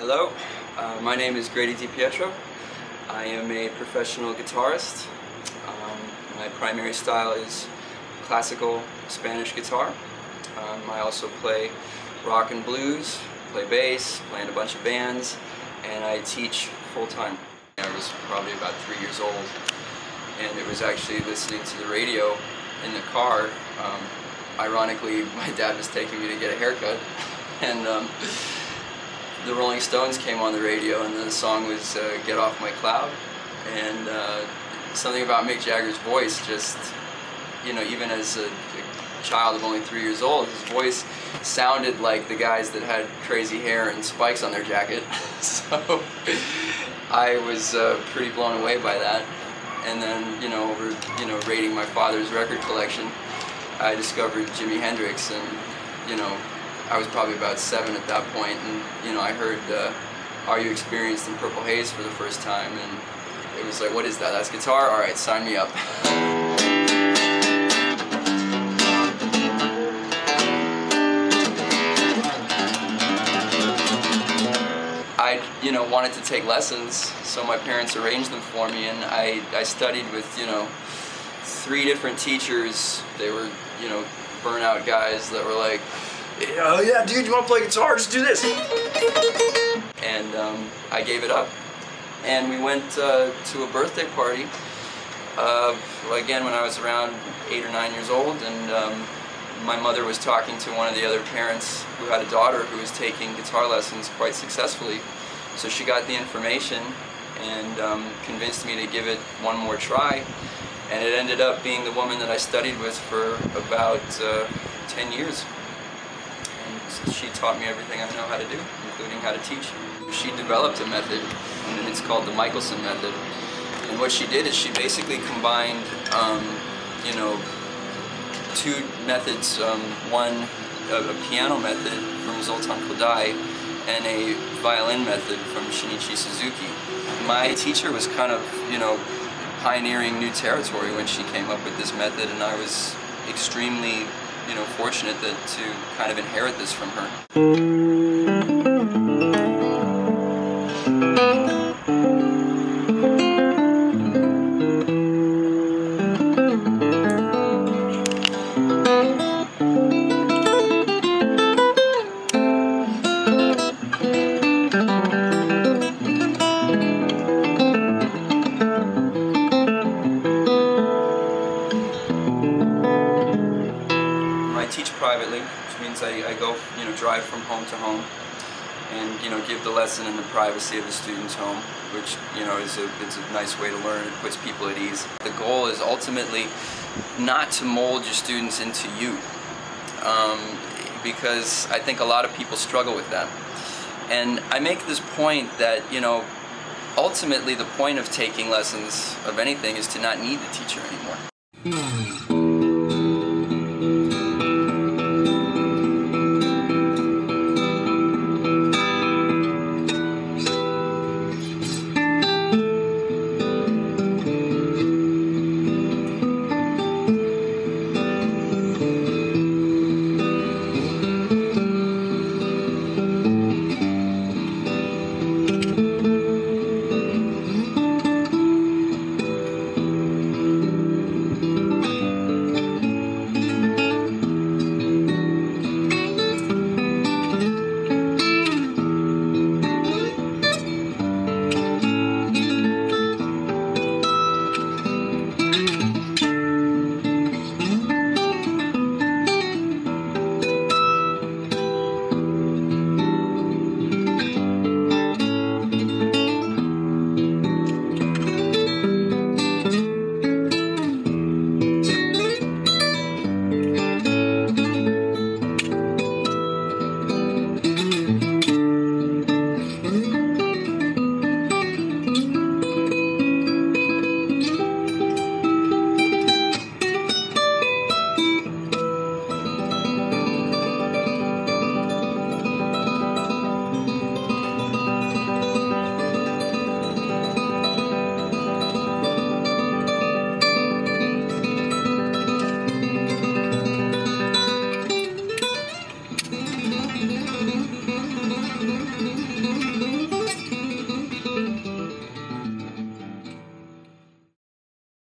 Hello, my name is GRADY DiPIETRO. I am a professional guitarist. My primary style is classical Spanish guitar. I also play rock and blues, play bass, play in a bunch of bands, and I teach full-time. I was probably about 3 years old, and it was actually listening to the radio in the car. Ironically, my dad was taking me to get a haircut, and the Rolling Stones came on the radio, and the song was Get Off My Cloud. And something about Mick Jagger's voice, just, you know, even as a child of only 3 years old, his voice sounded like the guys that had crazy hair and spikes on their jacket. So I was pretty blown away by that. And then, over raiding my father's record collection, I discovered Jimi Hendrix, and I was probably about 7 at that point, and I heard Are You Experienced in Purple Haze for the first time, and it was like, what is that? That's guitar? Alright, sign me up. I wanted to take lessons, so my parents arranged them for me, and I studied with 3 different teachers. They were burnout guys that were like, oh yeah, dude, you want to play guitar? Just do this. And I gave it up. And we went to a birthday party, again when I was around 8 or 9 years old, and my mother was talking to one of the other parents who had a daughter who was taking guitar lessons quite successfully. So she got the information and convinced me to give it one more try. And it ended up being the woman that I studied with for about 10 years. And she taught me everything I know how to do, including how to teach. She developed a method, and it's called the Michelson method. And what she did is she basically combined, 2 methods, one a piano method from Zoltan Kodály and a violin method from Shinichi Suzuki. My teacher was kind of, pioneering new territory when she came up with this method, and I was extremely, fortunate to kind of inherit this from her. I teach privately, which means I go, drive from home to home, and give the lesson in the privacy of the student's home, which it's a nice way to learn. It puts people at ease. The goal is ultimately not to mold your students into you, because I think a lot of people struggle with that. And I make this point that ultimately the point of taking lessons of anything is to not need the teacher anymore.